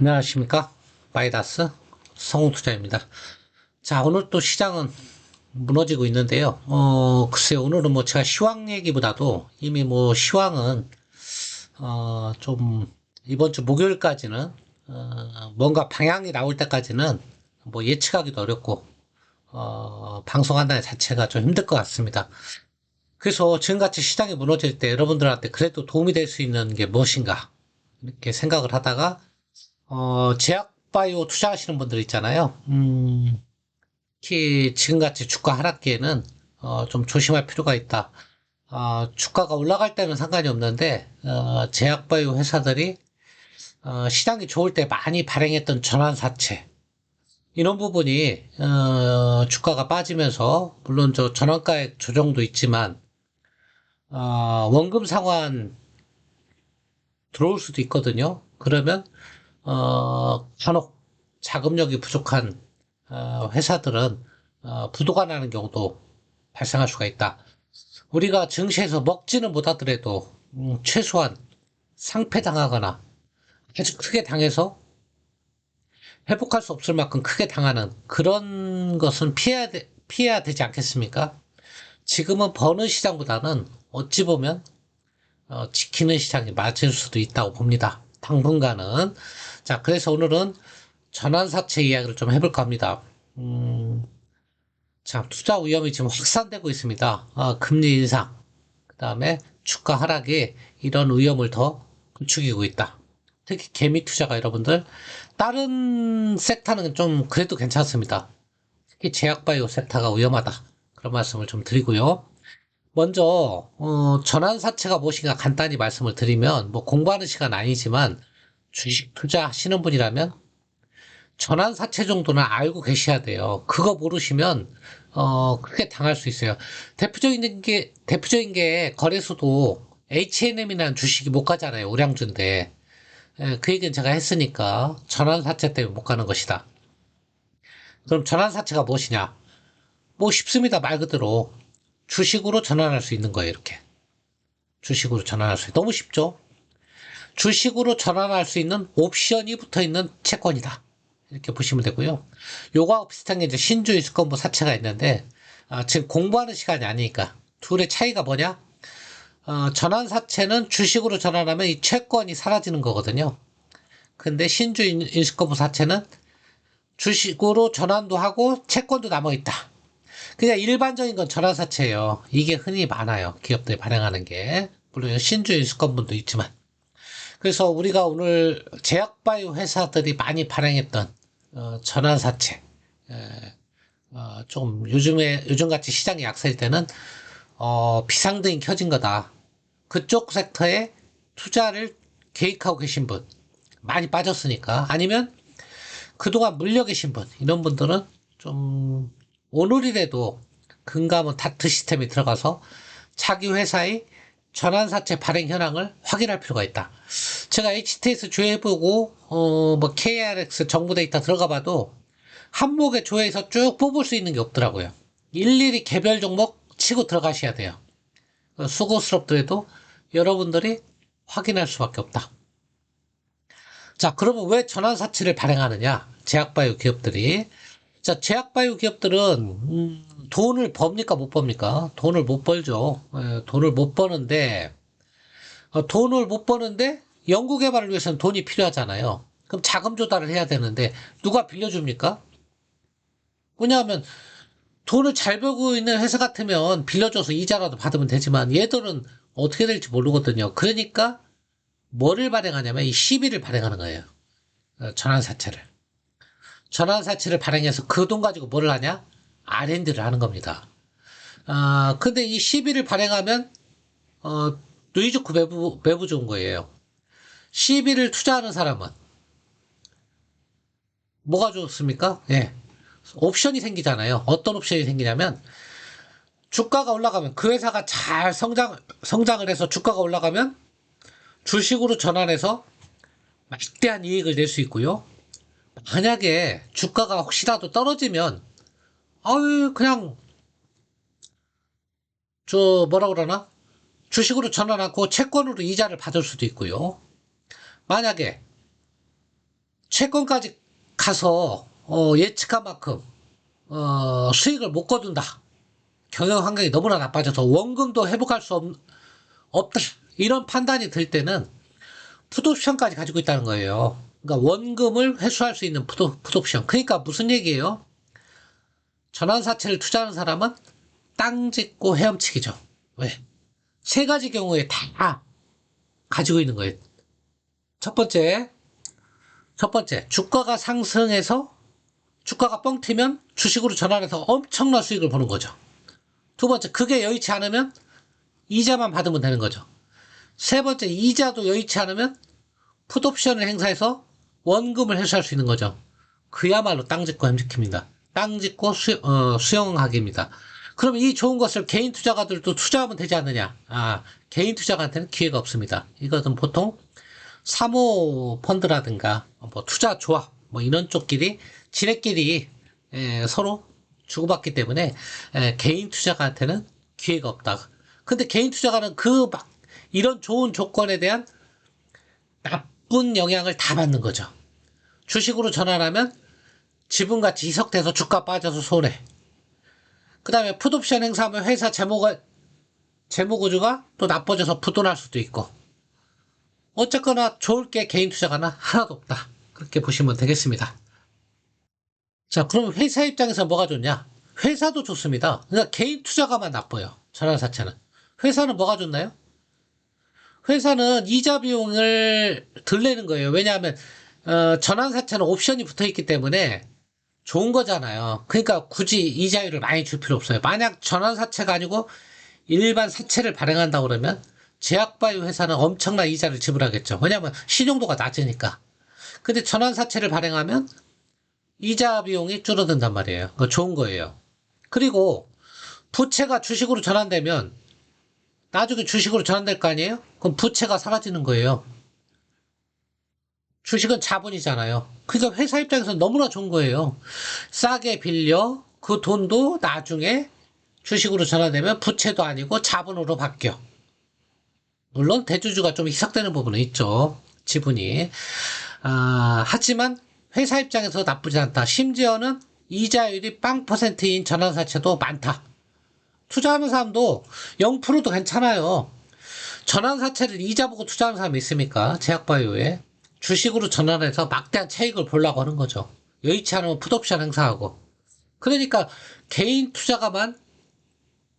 안녕하십니까. 마이다스 성우투자입니다. 자, 오늘 또 시장은 무너지고 있는데요. 글쎄요, 오늘은 뭐 제가 시황 얘기보다도 이미 뭐 시황은, 좀, 이번 주 목요일까지는, 뭔가 방향이 나올 때까지는 뭐 예측하기도 어렵고, 방송한다는 자체가 좀 힘들 것 같습니다. 그래서 지금같이 시장이 무너질 때 여러분들한테 그래도 도움이 될 수 있는 게 무엇인가, 이렇게 생각을 하다가, 제약바이오 투자하시는 분들 있잖아요. 특히 지금같이 주가 하락기에는 좀 조심할 필요가 있다. 주가가 올라갈 때는 상관이 없는데 제약바이오 회사들이 시장이 좋을 때 많이 발행했던 전환사채 이런 부분이 주가가 빠지면서 물론 저 전환가액 조정도 있지만 원금 상환 들어올 수도 있거든요. 그러면 간혹 자금력이 부족한 회사들은 부도가 나는 경우도 발생할 수가 있다. 우리가 증시에서 먹지는 못하더라도 최소한 상패당하거나 아주 크게 당해서 회복할 수 없을 만큼 크게 당하는 그런 것은 피해야 되지 않겠습니까? 지금은 버는 시장보다는 어찌 보면 지키는 시장이 맞을 수도 있다고 봅니다. 당분간은. 자, 그래서 오늘은 전환사채 이야기를 좀 해볼까 합니다. 자, 투자 위험이 지금 확산되고 있습니다. 금리 인상, 그 다음에 주가 하락이 이런 위험을 더 부추기고 있다. 특히 개미 투자가 여러분들, 다른 섹터는 좀 그래도 괜찮습니다. 특히 제약바이오 섹터가 위험하다. 그런 말씀을 좀 드리고요. 먼저, 전환사채가 무엇인가 간단히 말씀을 드리면, 뭐 공부하는 시간 아니지만, 주식 투자하시는 분이라면, 전환사채 정도는 알고 계셔야 돼요. 그거 모르시면, 크게 당할 수 있어요. 대표적인 게 거래소도 H&M이라는 주식이 못 가잖아요. 우량주인데. 그 얘기는 제가 했으니까, 전환사채 때문에 못 가는 것이다. 그럼 전환사채가 무엇이냐? 뭐 쉽습니다. 말 그대로. 주식으로 전환할 수 있는 거예요. 이렇게. 주식으로 전환할 수 있는. 너무 쉽죠? 주식으로 전환할 수 있는 옵션이 붙어 있는 채권이다. 이렇게 보시면 되고요. 요거하고 비슷한 게 이제 신주의 수권부 사채가 있는데, 지금 공부하는 시간이 아니니까. 둘의 차이가 뭐냐? 전환사채는 주식으로 전환하면 이 채권이 사라지는 거거든요. 근데 신주의 인수권부 사채는 주식으로 전환도 하고 채권도 남아있다. 그냥 일반적인 건 전환사채예요. 이게 흔히 많아요. 기업들이 발행하는 게. 물론 신주의 인수권분도 있지만. 그래서 우리가 오늘 제약바이오 회사들이 많이 발행했던 전환사채, 좀 요즘같이 시장이 약세일 때는 비상등이 켜진 거다. 그쪽 섹터에 투자를 계획하고 계신 분, 많이 빠졌으니까. 아니면 그동안 물려 계신 분, 이런 분들은 좀 오늘이라도 금감원 다트 시스템에 들어가서 자기 회사의 전환사채 발행 현황을 확인할 필요가 있다. 제가 HTS 조회해보고, 뭐 KRX 정부 데이터 들어가봐도 한목의 조회에서 쭉 뽑을 수 있는 게 없더라고요. 일일이 개별 종목 치고 들어가셔야 돼요. 수고스럽더라도 여러분들이 확인할 수밖에 없다. 자, 그러면 왜 전환사채를 발행하느냐? 제약바이오 기업들이. 자, 제약바이오 기업들은, 돈을 법니까, 못 법니까? 돈을 못 벌죠. 돈을 못 버는데, 돈을 못 버는데, 연구개발을 위해서는 돈이 필요하잖아요. 그럼 자금 조달을 해야 되는데, 누가 빌려줍니까? 왜냐하면, 돈을 잘 벌고 있는 회사 같으면 빌려줘서 이자라도 받으면 되지만, 얘들은 어떻게 될지 모르거든요. 그러니까, 뭐를 발행하냐면, 이 시비를 발행하는 거예요. 전환사채를. 전환사채를 발행해서 그 돈 가지고 뭘 하냐? R&D를 하는 겁니다. 근데 이 CB를 발행하면, 누이 좋고 매부 좋은 거예요. CB를 투자하는 사람은, 뭐가 좋습니까? 예. 옵션이 생기잖아요. 어떤 옵션이 생기냐면, 주가가 올라가면, 그 회사가 잘 성장을 해서 주가가 올라가면, 주식으로 전환해서 막대한 이익을 낼 수 있고요. 만약에 주가가 혹시라도 떨어지면, 그냥, 뭐라 그러나? 주식으로 전환하고 채권으로 이자를 받을 수도 있고요. 만약에 채권까지 가서 예측한 만큼 수익을 못 거둔다. 경영 환경이 너무나 나빠져서 원금도 회복할 수 없다. 이런 판단이 들 때는 풋옵션까지 가지고 있다는 거예요. 그러니까 원금을 회수할 수 있는 풋옵션. 그러니까 무슨 얘기예요? 전환사채를 투자하는 사람은 땅 짓고 헤엄치기죠. 왜? 세 가지 경우에 다 가지고 있는 거예요. 첫 번째, 주가가 상승해서 주가가 뻥 튀면 주식으로 전환해서 엄청난 수익을 보는 거죠. 두 번째, 그게 여의치 않으면 이자만 받으면 되는 거죠. 세 번째, 이자도 여의치 않으면 풋옵션을 행사해서 원금을 회수할 수 있는 거죠. 그야말로 땅 짓고 헤엄치기입니다. 땅 짓고 수영하기입니다. 그럼 이 좋은 것을 개인 투자가들도 투자하면 되지 않느냐? 개인 투자가한테는 기회가 없습니다. 이것은 보통 사모 펀드라든가 뭐 투자 조합 뭐 이런 쪽끼리 지네끼리 서로 주고받기 때문에 개인 투자가한테는 기회가 없다. 근데 개인 투자가는 이런 좋은 조건에 대한 나쁜 영향을 다 받는 거죠. 주식으로 전환하면 지분가치 희석돼서 주가 빠져서 손해. 그 다음에 풋옵션 행사하면 회사 재무구조가 또 나빠져서 부도날 수도 있고. 어쨌거나 좋을 게 개인 투자가는 하나도 없다. 그렇게 보시면 되겠습니다. 자, 그럼 회사 입장에서 뭐가 좋냐? 회사도 좋습니다. 그러니까 개인 투자가만 나빠요. 전환사채는. 회사는 뭐가 좋나요? 회사는 이자 비용을 덜 내는 거예요. 왜냐하면 전환사채는 옵션이 붙어있기 때문에 좋은 거잖아요. 그러니까 굳이 이자율을 많이 줄 필요 없어요. 만약 전환사채가 아니고 일반 사채를 발행한다고 그러면 제약바이오 회사는 엄청난 이자를 지불하겠죠. 왜냐하면 신용도가 낮으니까. 근데 전환사채를 발행하면 이자 비용이 줄어든단 말이에요. 그거 좋은 거예요. 그리고 부채가 주식으로 전환되면 나중에 주식으로 전환될 거 아니에요? 그럼 부채가 사라지는 거예요. 주식은 자본이잖아요. 그러니까 회사 입장에서는 너무나 좋은 거예요. 싸게 빌려 그 돈도 나중에 주식으로 전환되면 부채도 아니고 자본으로 바뀌어. 물론 대주주가 좀 희석되는 부분은 있죠. 지분이. 하지만 회사 입장에서 나쁘지 않다. 심지어는 이자율이 0%인 전환사채도 많다. 투자하는 사람도 0%도 괜찮아요. 전환사채를 이자 보고 투자하는 사람이 있습니까? 제약바이오에. 주식으로 전환해서 막대한 차익을 보려고 하는 거죠. 여의치 않으면 풋옵션 행사하고. 그러니까 개인 투자가만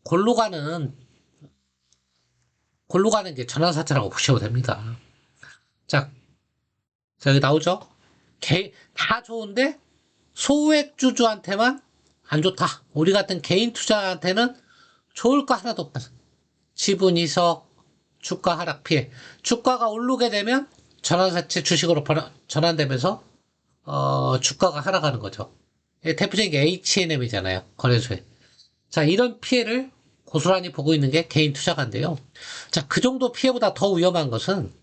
골로 가는 게 전환사채라고 보셔도 됩니다. 자, 여기 나오죠? 다 좋은데 소액주주한테만 안 좋다. 우리 같은 개인 투자한테는 좋을 거 하나도 없다. 지분 이석, 주가 하락 피해. 주가가 오르게 되면 전환사채 주식으로 전환되면서 주가가 하락하는 거죠. 대표적인 게 H&M이잖아요. 거래소에. 자, 이런 피해를 고스란히 보고 있는 게 개인 투자가인데요. 자, 그 정도 피해보다 더 위험한 것은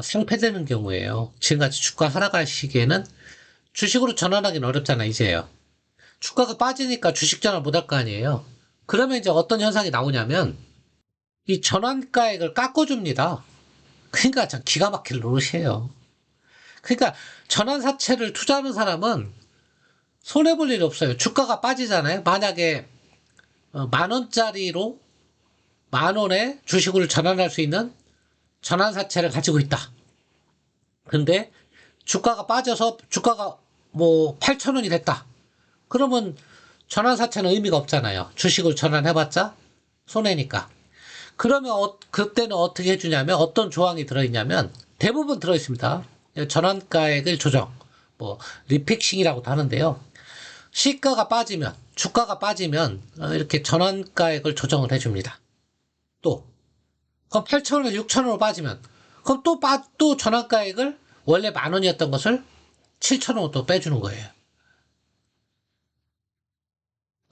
상폐되는 경우에요. 지금같이 주가 하락할 시기에는 주식으로 전환하기는 어렵잖아, 이제요. 주가가 빠지니까 주식 전환 못할 거 아니에요. 그러면 이제 어떤 현상이 나오냐면 이 전환가액을 깎아줍니다. 그러니까 참 기가 막힐 노릇이에요. 그러니까 전환사채를 투자하는 사람은 손해볼 일이 없어요. 주가가 빠지잖아요. 만약에 10,000원짜리로 10,000원에 주식을 전환할 수 있는 전환사채를 가지고 있다. 근데 주가가 빠져서 주가가 뭐 8,000원이 됐다. 그러면 전환사채는 의미가 없잖아요. 주식을 전환해봤자 손해니까. 그러면 그때는 어떻게 해주냐면 어떤 조항이 들어있냐면 대부분 들어있습니다. 전환가액을 조정, 뭐 리픽싱이라고도 하는데요. 시가가 빠지면, 주가가 빠지면 이렇게 전환가액을 조정을 해줍니다. 또 그럼 8,000원에서 6,000원으로 빠지면 그럼 또 전환가액을 원래 10,000원이었던 것을 7,000원으로 또 빼주는 거예요.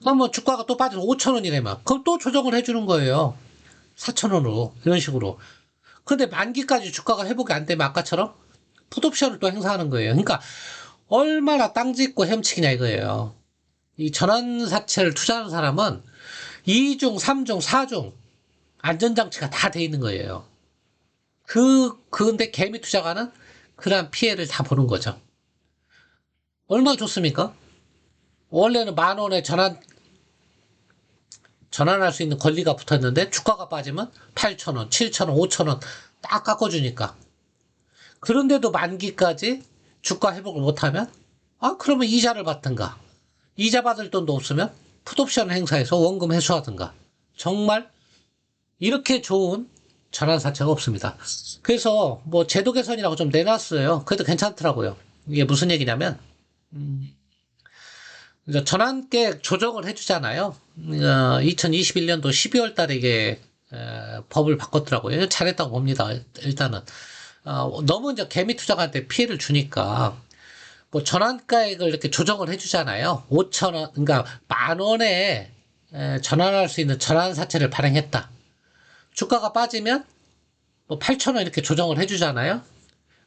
그럼 뭐 주가가 또 빠져서 5,000원이 되면 그럼 또 조정을 해주는 거예요. 4,000원으로 이런 식으로. 근데 만기까지 주가가 회복이 안 되면 아까처럼 풋옵션을 또 행사하는 거예요. 그러니까 얼마나 땅 짓고 헤엄치기냐 이거예요. 이 전환사채를 투자하는 사람은 2중, 3중, 4중 안전장치가 다 돼 있는 거예요. 근데 개미 투자가는 그러한 피해를 다 보는 거죠. 얼마나 좋습니까? 원래는 10,000원에 전환할 수 있는 권리가 붙었는데 주가가 빠지면 8,000원, 7,000원, 5,000원 딱 깎아주니까. 그런데도 만기까지 주가 회복을 못하면 그러면 이자를 받든가. 이자 받을 돈도 없으면 풋옵션 행사에서 원금 회수하든가. 정말 이렇게 좋은 전환사채가 없습니다. 그래서 뭐 제도 개선이라고 좀 내놨어요. 그래도 괜찮더라고요. 이게 무슨 얘기냐면 이제 전환계획 조정을 해주잖아요. 2021년도 12월 달에 이게 법을 바꿨더라고요. 잘했다고 봅니다. 일단은 너무 이제 개미 투자가한테 피해를 주니까 뭐 전환가액을 이렇게 조정을 해주잖아요. 5,000원, 그러니까 10,000원에 전환할 수 있는 전환사채를 발행했다. 주가가 빠지면 뭐 8,000원 이렇게 조정을 해주잖아요.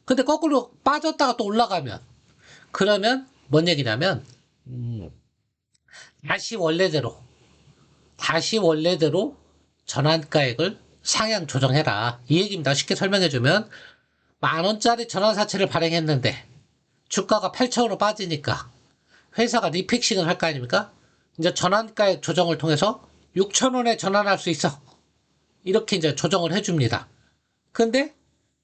근데 거꾸로 빠졌다가 또 올라가면 그러면 뭔 얘기냐면 다시 원래대로 전환가액을 상향 조정해라. 이 얘기입니다. 쉽게 설명해주면 10,000원짜리 전환사채를 발행했는데 주가가 8,000원으로 빠지니까 회사가 리픽싱을 할 거 아닙니까? 이제 전환가액 조정을 통해서 6,000원에 전환할 수 있어. 이렇게 이제 조정을 해줍니다. 근데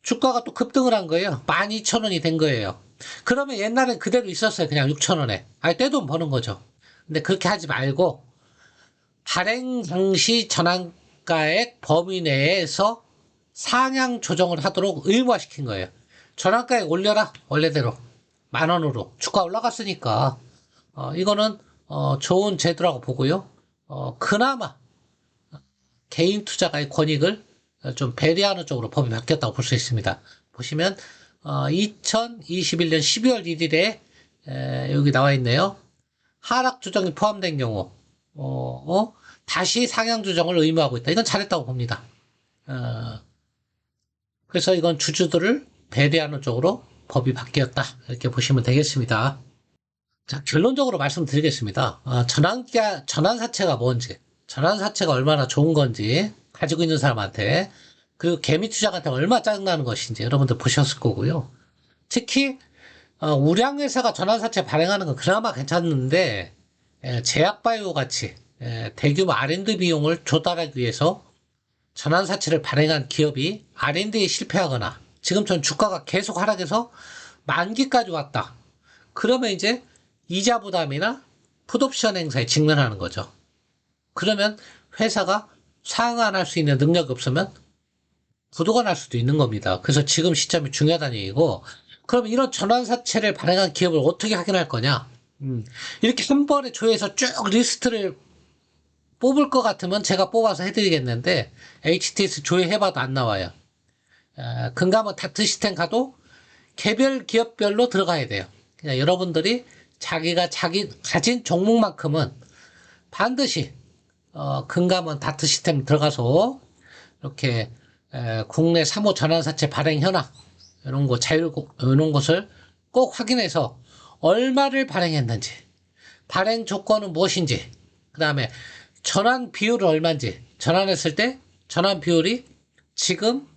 주가가 또 급등을 한 거예요. 12,000원이 된 거예요. 그러면 옛날엔 그대로 있었어요. 그냥 6,000원에. 떼돈 버는 거죠. 근데 그렇게 하지 말고 발행 당시 전환가액 범위 내에서 상향 조정을 하도록 의무화시킨 거예요. 전환가액 올려라. 원래대로. 10,000원으로. 주가 올라갔으니까. 이거는 좋은 제도라고 보고요. 그나마 개인 투자가의 권익을 좀 배려하는 쪽으로 법이 바뀌었다고 볼 수 있습니다. 보시면 2021년 12월 1일에 여기 나와 있네요. 하락 조정이 포함된 경우 다시 상향 조정을 의무하고 있다. 이건 잘했다고 봅니다. 그래서 이건 주주들을 배려하는 쪽으로 법이 바뀌었다. 이렇게 보시면 되겠습니다. 자, 결론적으로 말씀드리겠습니다. 전환사채가 뭔지, 전환사채가 얼마나 좋은 건지, 가지고 있는 사람한테, 그리고 개미 투자한테 얼마나 짜증나는 것인지 여러분들 보셨을 거고요. 특히 우량회사가 전환사채 발행하는 건 그나마 괜찮는데 제약바이오 같이 대규모 R&D 비용을 조달하기 위해서 전환사채를 발행한 기업이 R&D에 실패하거나 지금처럼 주가가 계속 하락해서 만기까지 왔다. 그러면 이제 이자 부담이나 풋옵션 행사에 직면하는 거죠. 그러면 회사가 상환할 수 있는 능력이 없으면 부도가 날 수도 있는 겁니다. 그래서 지금 시점이 중요하다는 얘기고, 그럼 이런 전환사채를 발행한 기업을 어떻게 확인할 거냐? 이렇게 한 번에 조회해서 쭉 리스트를 뽑을 것 같으면 제가 뽑아서 해드리겠는데 HTS 조회해봐도 안 나와요. 금감원 다트 시스템 가도 개별 기업별로 들어가야 돼요. 그냥 여러분들이 자기가 가진 종목만큼은 반드시 금감원 다트 시스템 들어가서 이렇게 국내 사모 전환사채 발행 현황 이런 것을 꼭 확인해서 얼마를 발행했는지, 발행 조건은 무엇인지, 그 다음에 전환 비율은 얼마인지, 전환했을 때 전환 비율이 지금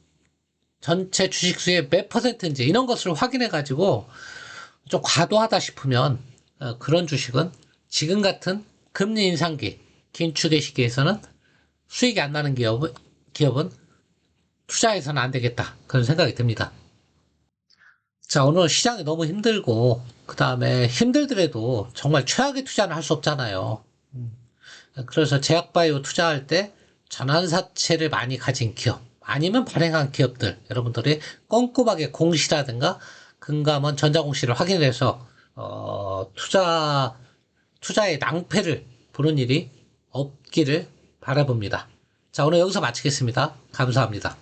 전체 주식수의 몇 %인지 이런 것을 확인해 가지고 좀 과도하다 싶으면 그런 주식은 지금 같은 금리 인상기 긴축의 시기에서는 수익이 안 나는 기업은 투자해서는 안 되겠다. 그런 생각이 듭니다. 자, 오늘 시장이 너무 힘들고, 그 다음에 힘들더라도 정말 최악의 투자는 할 수 없잖아요. 그래서 제약바이오 투자할 때 전환사채를 많이 가진 기업, 아니면 발행한 기업들, 여러분들이 꼼꼼하게 공시라든가 금감원 전자공시를 확인해서, 투자의 낭패를 보는 일이 없기를 바라봅니다. 자, 오늘 여기서 마치겠습니다. 감사합니다.